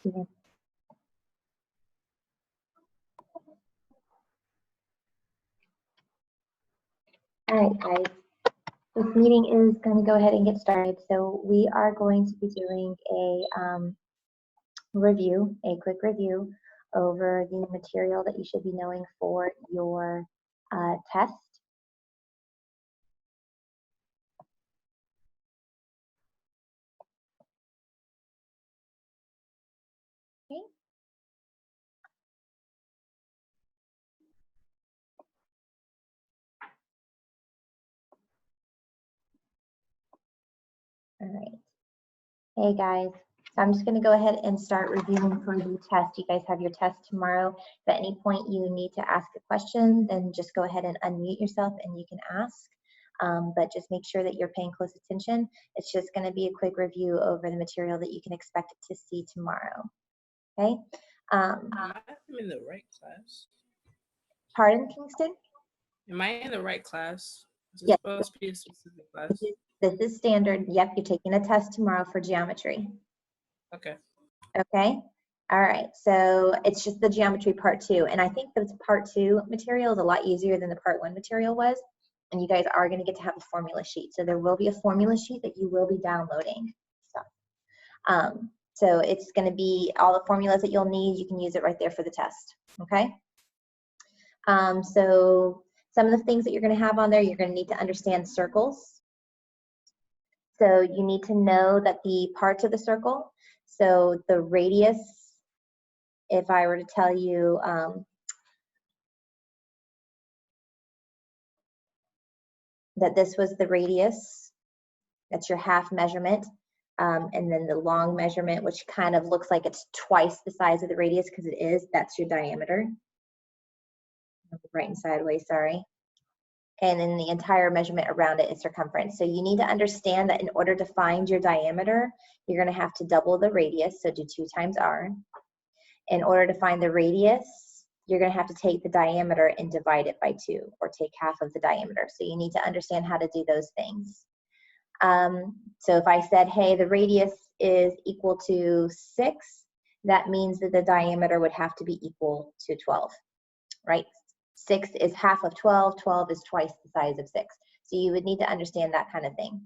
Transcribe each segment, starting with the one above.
Steven. All right, guys. This meeting is going to go ahead and get started. So we are going to be doing a quick review over the material that you should be knowing for your test. Okay. All right. Hey guys, so I'm just going to go ahead and start reviewing for the test. You guys have your test tomorrow. If at any point you need to ask a question, then just go ahead and unmute yourself and you can ask. But just make sure that you're paying close attention. It's just going to be a quick review over the material that you can expect to see tomorrow. Okay. Am I in the right class? Pardon, Kingston? Am I in the right class? Is this Yes. supposed to be a specific class? This is standard. Yep, you're taking a test tomorrow for geometry. Okay. Okay. All right. So it's just the geometry part 2. And I think that part 2 material is a lot easier than the part 1 material was. And you guys are going to get to have a formula sheet. So there will be a formula sheet that you will be downloading. So it's going to be all the formulas that you'll need. You can use it right there for the test. Okay. So some of the things that you're going to have on there, you're going to need to understand circles. So you need to know that the parts of the circle, so the radius, if I were to tell you that this was the radius, that's your half measurement, and then the long measurement, which kind of looks like it's twice the size of the radius because it is, that's your diameter. Right and sideways, sorry. Okay, and then the entire measurement around it is circumference. So you need to understand that in order to find your diameter, you're going to have to double the radius, so do 2 times r. In order to find the radius, you're going to have to take the diameter and divide it by 2, or take half of the diameter. So you need to understand how to do those things. So if I said, hey, the radius is equal to 6, that means that the diameter would have to be equal to 12, right? 6 is half of 12, 12 is twice the size of 6. So you would need to understand that kind of thing.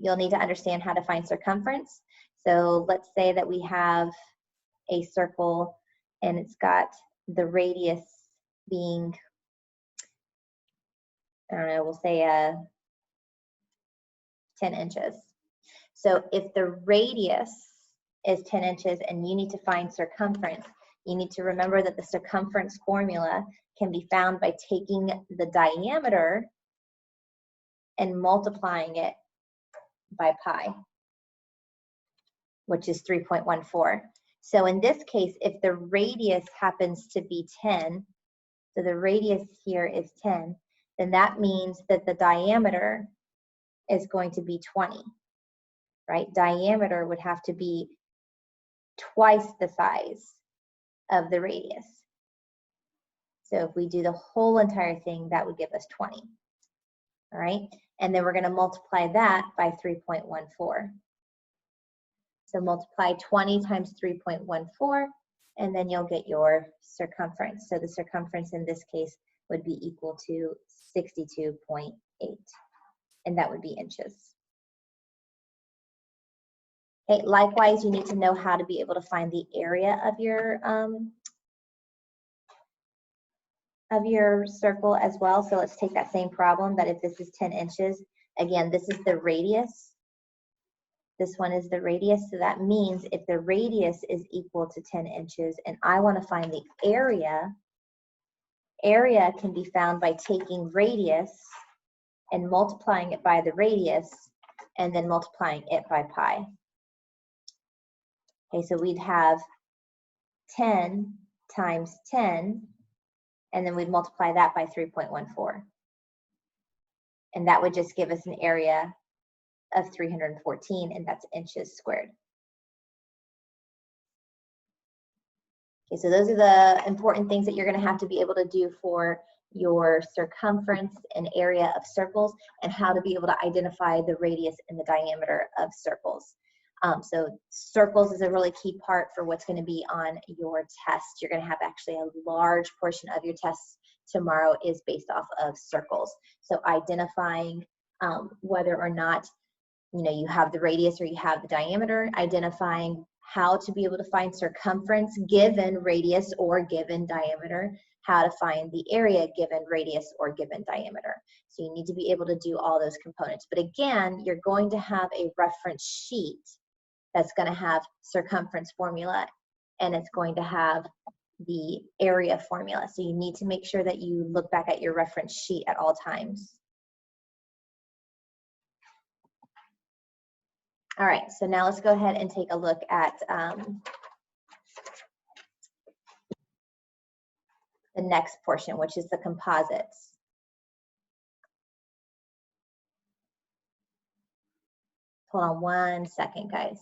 You'll need to understand how to find circumference. So let's say that we have a circle and it's got the radius being, I don't know, we'll say 10 inches. So if the radius is 10 inches and you need to find circumference, you need to remember that the circumference formula can be found by taking the diameter and multiplying it by pi, which is 3.14. So in this case, if the radius happens to be 10, so the radius here is 10, then that means that the diameter is going to be 20, right? Diameter would have to be twice the size of the radius. So if we do the whole entire thing, that would give us 20. All right, and then we're going to multiply that by 3.14. So multiply 20 times 3.14, and then you'll get your circumference. So the circumference in this case would be equal to 62.8, and that would be inches. Okay, likewise, you need to know how to be able to find the area of your circle as well. So let's take that same problem, that if this is 10 inches, again, this is the radius. This one is the radius, so that means if the radius is equal to 10 inches and I want to find the area, area can be found by taking radius and multiplying it by the radius and then multiplying it by pi. Okay, so we'd have 10 times 10, and then we'd multiply that by 3.14. And that would just give us an area of 314, and that's inches squared. Okay, so those are the important things that you're going to have to be able to do for your circumference and area of circles, and how to be able to identify the radius and the diameter of circles. So circles is a really key part for what's going to be on your test. You're going to have actually a large portion of your test tomorrow is based off of circles. So identifying whether or not you have the radius or you have the diameter, identifying how to be able to find circumference given radius or given diameter, how to find the area given radius or given diameter. So you need to be able to do all those components. But again, you're going to have a reference sheet that's going to have circumference formula, and it's going to have the area formula. So you need to make sure that you look back at your reference sheet at all times. All right, so now let's go ahead and take a look at the next portion, which is the composites. Hold on 1 second, guys.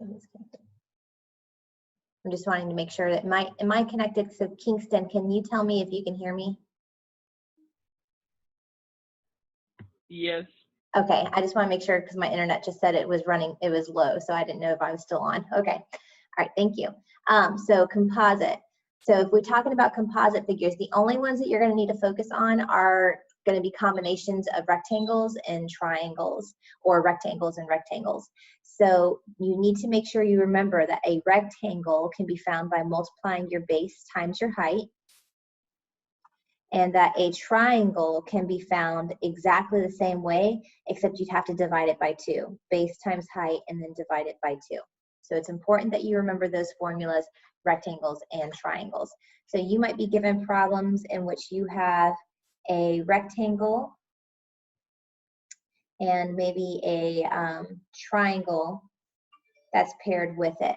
I'm just wanting to make sure that am I connected? So Kingston, can you tell me if you can hear me? Yes. Okay, I just want to make sure because my internet just said it was running, it was low, so I didn't know if I was still on. Okay, all right, thank you. So composite. So if we're talking about composite figures, the only ones that you're going to need to focus on are going to be combinations of rectangles and triangles, or rectangles and rectangles. So you need to make sure you remember that a rectangle can be found by multiplying your base times your height, and that a triangle can be found exactly the same way, except you'd have to divide it by 2. Base times height, and then divide it by 2. So it's important that you remember those formulas, rectangles and triangles. So you might be given problems in which you have a rectangle and maybe a triangle that's paired with it.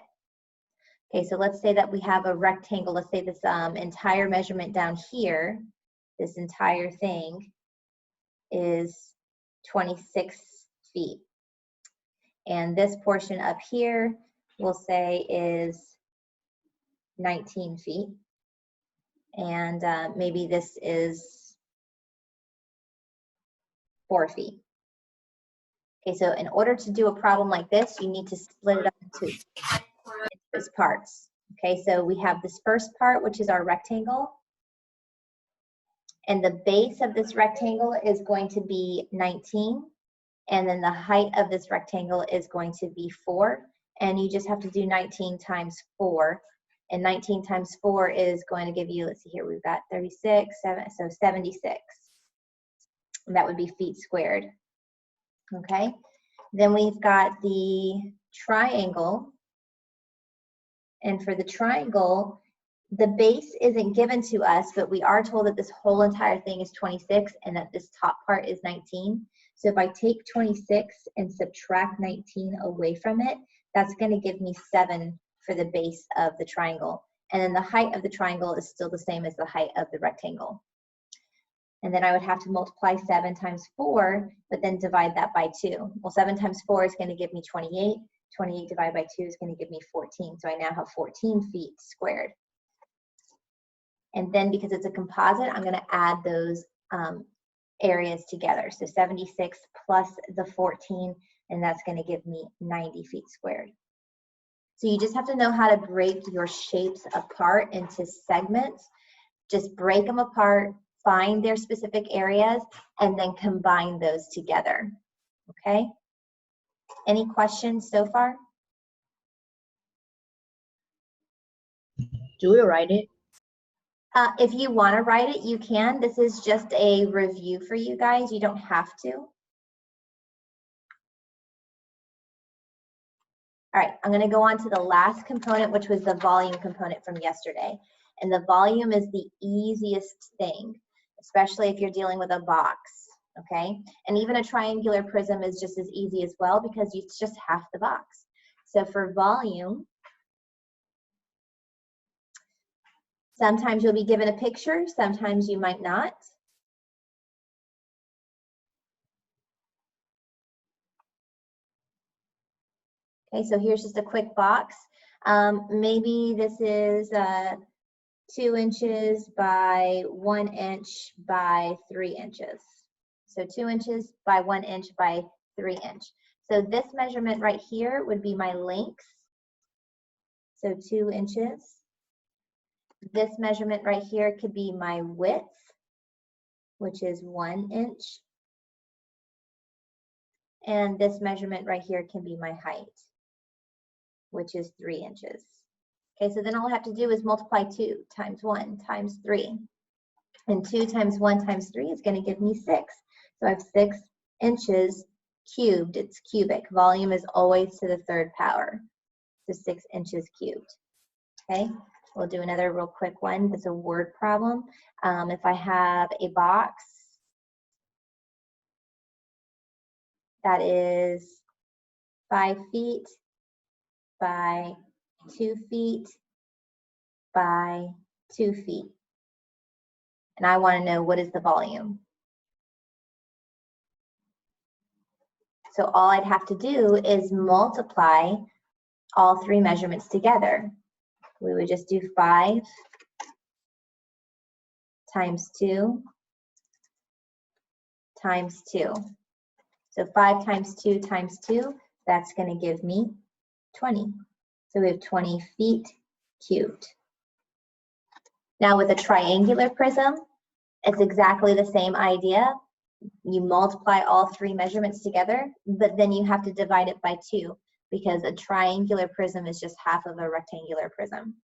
Okay, so let's say that we have a rectangle. Let's say this entire measurement down here, this entire thing is 26 feet. And this portion up here, we'll say is 19 feet. And maybe this is 4 feet. Okay, so in order to do a problem like this, you need to split it up into its parts. Okay, so we have this first part, which is our rectangle. And the base of this rectangle is going to be 19. And then the height of this rectangle is going to be 4. And you just have to do 19 times 4. And 19 times 4 is going to give you, let's see here, we've got 36, 7, so 76. And that would be feet squared. Okay, then we've got the triangle. And for the triangle, the base isn't given to us, but we are told that this whole entire thing is 26 and that this top part is 19. So if I take 26 and subtract 19 away from it, that's going to give me 7 for the base of the triangle. And then the height of the triangle is still the same as the height of the rectangle. And then I would have to multiply 7 times 4, but then divide that by 2. Well, 7 times 4 is going to give me 28. 28 divided by 2 is going to give me 14. So I now have 14 feet squared. And then because it's a composite, I'm going to add those areas together. So 76 plus the 14, and that's going to give me 90 feet squared. So you just have to know how to break your shapes apart into segments. Just break them apart, find their specific areas, and then combine those together. Okay? Any questions so far? Do we write it? If you want to write it, you can. This is just a review for you guys. You don't have to. All right, I'm going to go on to the last component, which was the volume component from yesterday. And the volume is the easiest thing, especially if you're dealing with a box, okay? And even a triangular prism is just as easy as well because it's just half the box. So for volume, sometimes you'll be given a picture, sometimes you might not. Okay, so here's just a quick box. Maybe this is 2 inches by 1 inch by 3 inches. So 2 inches by 1 inch by 3 inch. So this measurement right here would be my length. So 2 inches. This measurement right here could be my width, which is 1 inch. And this measurement right here can be my height, which is 3 inches. Okay, so then all I have to do is multiply 2 times 1 times 3. And 2 times 1 times 3 is going to give me 6. So I have 6 inches cubed. It's cubic. Volume is always to the third power. So 6 inches cubed. Okay, we'll do another real quick one. That's a word problem. If I have a box that is 5 feet by 2 feet by 2 feet, and I want to know what is the volume. So all I'd have to do is multiply all 3 measurements together. We would just do 5 times 2 times 2. So 5 times 2 times 2, that's going to give me 20. So we have 20 feet cubed. Now with a triangular prism, it's exactly the same idea. You multiply all 3 measurements together, but then you have to divide it by 2 because a triangular prism is just half of a rectangular prism.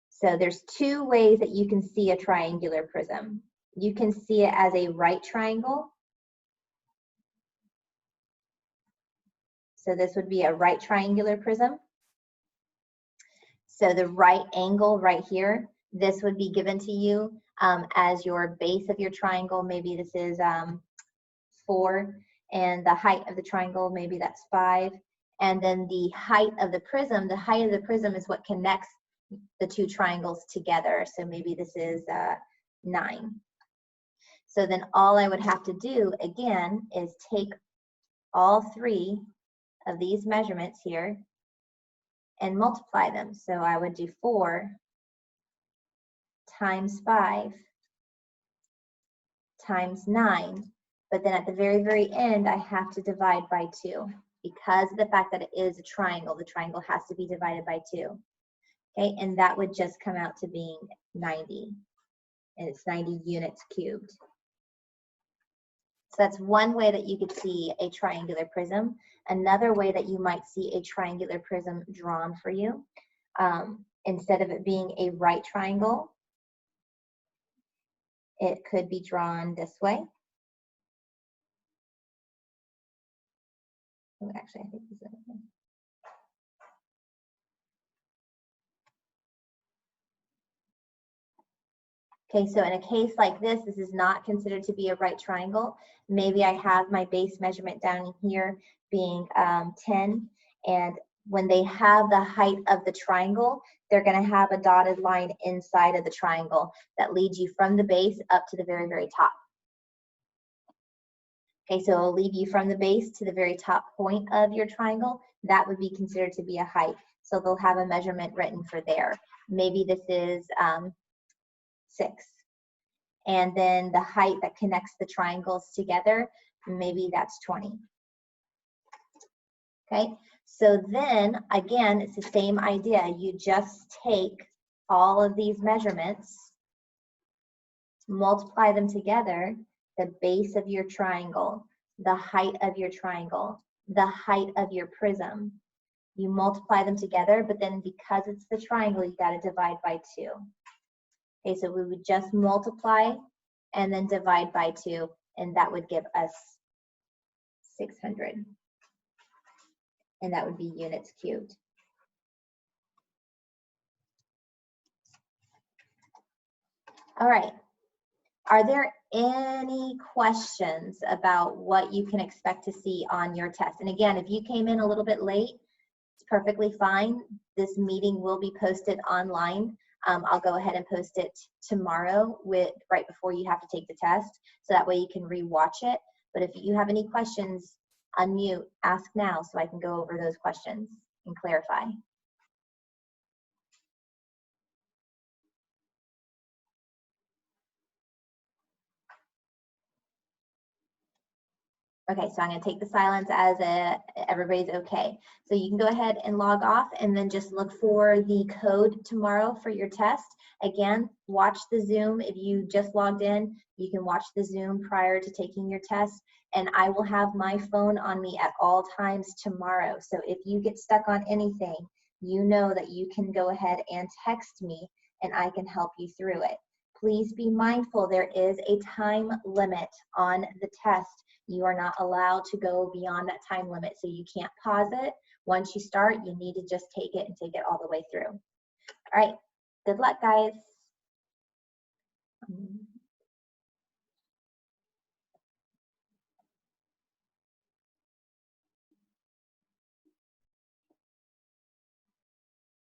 So there's 2 ways that you can see a triangular prism. You can see it as a right triangle. So this would be a right triangular prism. So the right angle right here, this would be given to you as your base of your triangle. Maybe this is 4, and the height of the triangle, maybe that's 5. And then the height of the prism is what connects the 2 triangles together. So maybe this is 9. So then all I would have to do again is take all 3 of these measurements here and multiply them. So I would do 4 times 5 times 9. But then at the very, very end, I have to divide by 2. Because of the fact that it is a triangle, the triangle has to be divided by 2. Okay, and that would just come out to being 90. And it's 90 units cubed. So that's one way that you could see a triangular prism. Another way that you might see a triangular prism drawn for you, instead of it being a right triangle, it could be drawn this way. Oh, actually, I think this is okay. Okay, so in a case like this is not considered to be a right triangle. Maybe I have my base measurement down here being 10, and when they have the height of the triangle, they're going to have a dotted line inside of the triangle that leads you from the base up to the very, very top. Okay, so it'll lead you from the base to the very top point of your triangle. That would be considered to be a height. So they'll have a measurement written for there. Maybe this is 6. And then the height that connects the triangles together, maybe that's 20. Okay, so then again, it's the same idea. You just take all of these measurements, multiply them together, the base of your triangle, the height of your triangle, the height of your prism. You multiply them together, but then because it's the triangle, you got to divide by 2. Okay, so we would just multiply and then divide by 2, and that would give us 600. And that would be units cubed. All right. Are there any questions about what you can expect to see on your test? And again, if you came in a little bit late, it's perfectly fine. This meeting will be posted online. I'll go ahead and post it tomorrow right before you have to take the test, so that way you can re-watch it. But if you have any questions, unmute, ask now so I can go over those questions and clarify. Okay, so I'm going to take the silence as everybody's okay. So you can go ahead and log off and then just look for the code tomorrow for your test. Again, watch the Zoom. If you just logged in, you can watch the Zoom prior to taking your test. And I will have my phone on me at all times tomorrow. So if you get stuck on anything, you know that you can go ahead and text me and I can help you through it. Please be mindful, there is a time limit on the test. You are not allowed to go beyond that time limit, so you can't pause it. Once you start, you need to just take it and take it all the way through. All right, good luck, guys.